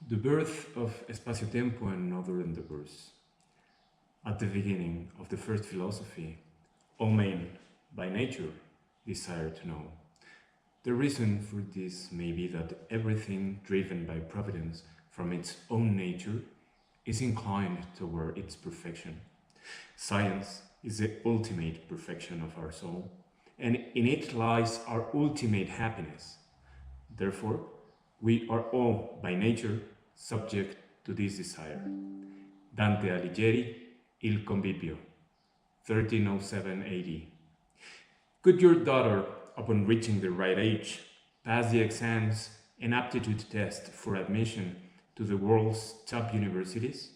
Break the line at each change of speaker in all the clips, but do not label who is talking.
The birth of espacio-tiempo and other endeavors. At the beginning of the first philosophy, all men, by nature, desire to know. The reason for this may be that everything driven by providence from its own nature is inclined toward its perfection. Science is the ultimate perfection of our soul, and in it lies our ultimate happiness. Therefore, we are all, by nature, subject to this desire. Dante Alighieri, Il Convivio, 1307 AD. Could your daughter, upon reaching the right age, pass the exams and aptitude test for admission to the world's top universities?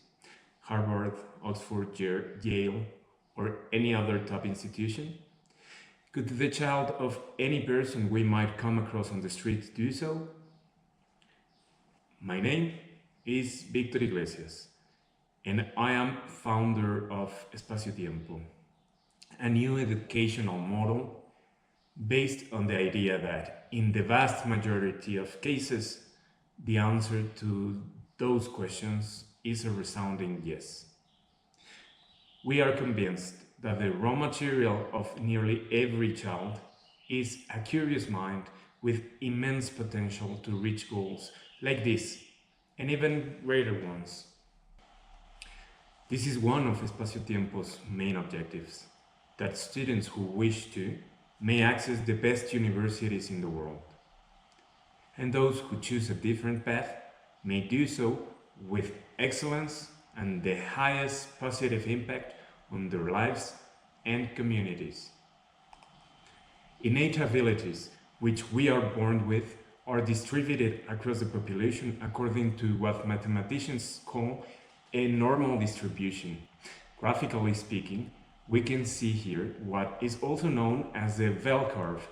Harvard, Oxford, Yale, or any other top institution? Could the child of any person we might come across on the street do so? My name is Victor Iglesias, and I am founder of Espacio Tiempo, a new educational model based on the idea that in the vast majority of cases, the answer to those questions is a resounding yes. We are convinced that the raw material of nearly every child is a curious mind with immense potential to reach goals like this, and even greater ones. This is one of Espacio Tiempo's main objectives, that students who wish to may access the best universities in the world. And those who choose a different path may do so with excellence and the highest positive impact on their lives and communities. Innate abilities, which we are born with, are distributed across the population according to what mathematicians call a normal distribution. Graphically speaking, we can see here what is also known as the bell curve,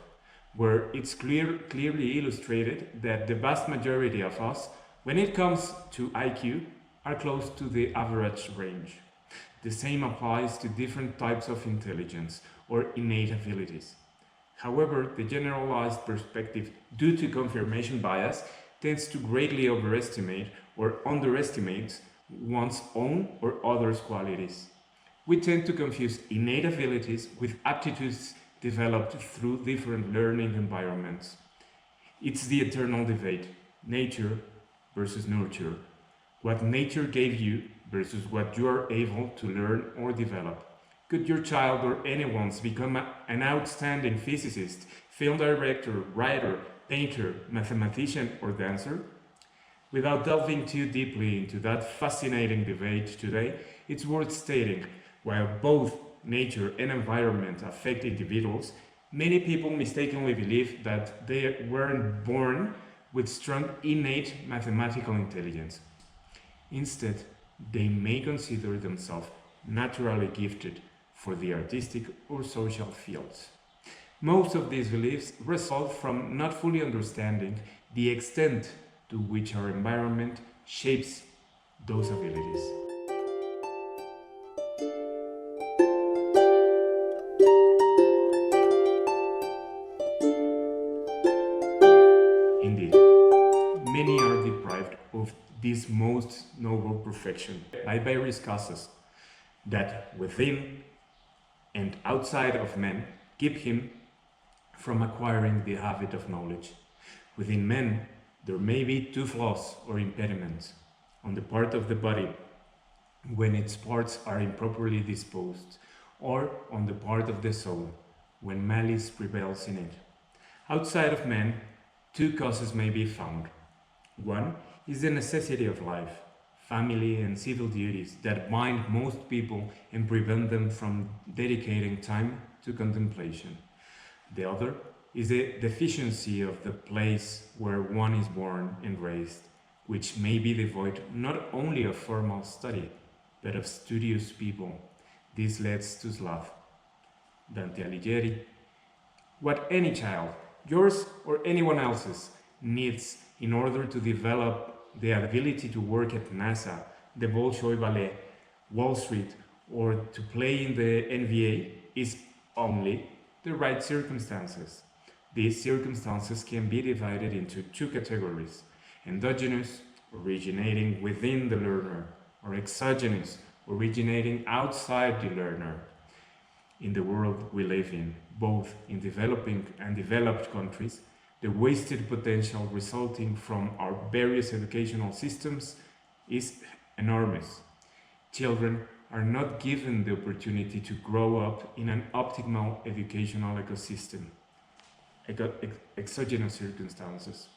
where it's clearly illustrated that the vast majority of us, when it comes to IQ, are close to the average range. The same applies to different types of intelligence or innate abilities. However, the generalized perspective, due to confirmation bias, tends to greatly overestimate or underestimate one's own or others' qualities. We tend to confuse innate abilities with aptitudes developed through different learning environments. It's the eternal debate, nature versus nurture. What nature gave you versus what you are able to learn or develop. Could your child or anyone's become an outstanding physicist, film director, writer, painter, mathematician, or dancer? Without delving too deeply into that fascinating debate today, it's worth stating, while both nature and environment affect individuals, many people mistakenly believe that they weren't born with strong innate mathematical intelligence. Instead, they may consider themselves naturally gifted for the artistic or social fields. Most of these beliefs result from not fully understanding the extent to which our environment shapes those abilities. Indeed, many are deprived of this most noble perfection by various causes that within and outside of men keep him from acquiring the habit of knowledge. Within men, there may be two flaws or impediments on the part of the body when its parts are improperly disposed, or on the part of the soul when malice prevails in it. Outside of men, two causes may be found. One is the necessity of life, family and civil duties that bind most people and prevent them from dedicating time to contemplation. The other is the deficiency of the place where one is born and raised, which may be devoid not only of formal study, but of studious people. This leads to sloth. Dante Alighieri. What any child, yours or anyone else's, needs in order to develop the ability to work at NASA, the Bolshoi Ballet, Wall Street, or to play in the NBA is only the right circumstances. These circumstances can be divided into two categories: endogenous originating within the learner, or exogenous, originating outside the learner. In the world we live in, both in developing and developed countries, the wasted potential resulting from our various educational systems is enormous. Children are not given the opportunity to grow up in an optimal educational ecosystem, exogenous circumstances.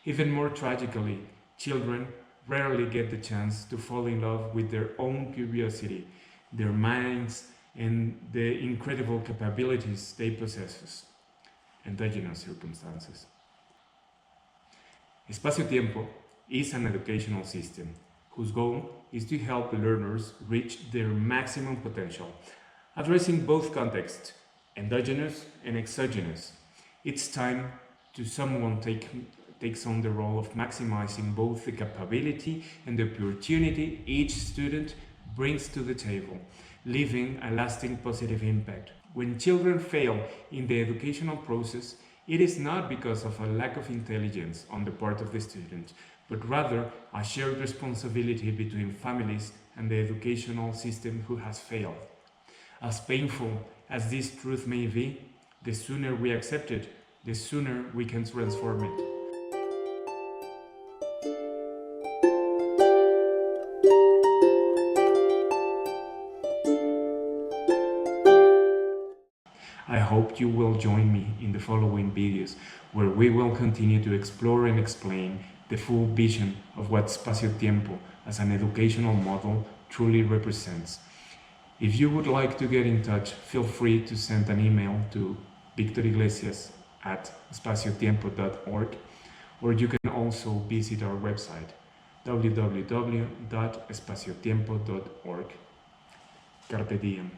Even more tragically, children rarely get the chance to fall in love with their own curiosity, their minds, and the incredible capabilities they possess, endogenous circumstances. Espacio-Tiempo is an educational system whose goal is to help learners reach their maximum potential, addressing both contexts, endogenous and exogenous. It's time to someone takes on the role of maximizing both the capability and the opportunity each student brings to the table, leaving a lasting positive impact. When children fail in the educational process, it is not because of a lack of intelligence on the part of the student, but rather a shared responsibility between families and the educational system who has failed. As painful as this truth may be, the sooner we accept it, the sooner we can transform it. I hope you will join me in the following videos, where we will continue to explore and explain the full vision of what Espacio-Tiempo as an educational model truly represents. If you would like to get in touch, feel free to send an email to victor.iglesias@espaciotiempo.org, or you can also visit our website www.espaciotiempo.org. Carpe diem.